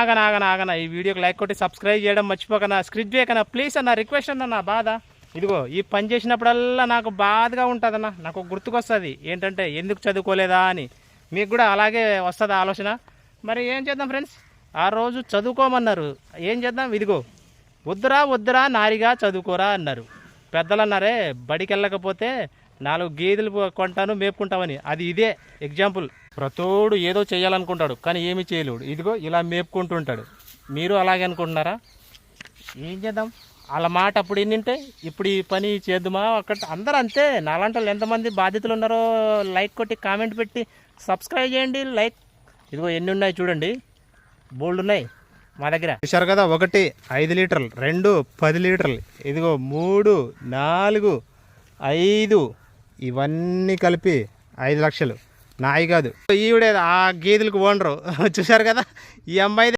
ఆగనా ఈ వీడియోకి లైక్ కొట్టి సబ్స్క్రైబ్ చేయడం మర్చిపోకనా, స్క్రిప్ట్ చేయకనా ప్లీజ్ అన్న, రిక్వెస్ట్ అన్న. నా బాధ ఇదిగో, ఈ పని చేసినప్పుడల్లా నాకు బాధగా ఉంటుందన్న. నాకు గుర్తుకొస్తుంది ఏంటంటే ఎందుకు చదువుకోలేదా అని. మీకు కూడా అలాగే వస్తుంది ఆలోచన. మరి ఏం చేద్దాం ఫ్రెండ్స్, ఆ రోజు చదువుకోమన్నారు, ఏం చేద్దాం. ఇదిగో, వద్దురా నారిగా చదువుకోరా అన్నారు పెద్దలు. అన్నారే బడికి వెళ్ళకపోతే 4 గేదెలు కొంటాను మేపుకుంటామని. అది ఇదే ఎగ్జాంపుల్. ప్రతోడు ఏదో చేయాలనుకుంటాడు కానీ ఏమీ చేయలేడు. ఇదిగో ఇలా మేపుకుంటుంటాడు. మీరు అలాగే అనుకుంటున్నారా? ఏం చేద్దాం, వాళ్ళ మాట అప్పుడు ఏంటంటే ఇప్పుడు ఈ పని చేద్దామా అక్కడ. అందరూ అంతే. నాలాంటి వాళ్ళు ఎంతమంది బాధ్యతలు ఉన్నారో లైక్ కొట్టి కామెంట్ పెట్టి సబ్స్క్రైబ్ చేయండి. లైక్ ఇదిగో ఎన్ని ఉన్నాయి చూడండి, బోల్డ్ ఉన్నాయి మా దగ్గర. చూశారు కదా, 1 5 లీటర్లు, 2 10 లీటర్లు, ఇదిగో 3 4 5, ఇవన్నీ కలిపి 5 లక్షలు. నాయి కాదు, ఈవిడే ఆ గేదెలకు ఓనరు. చూశారు కదా, ఈ అమ్మాయి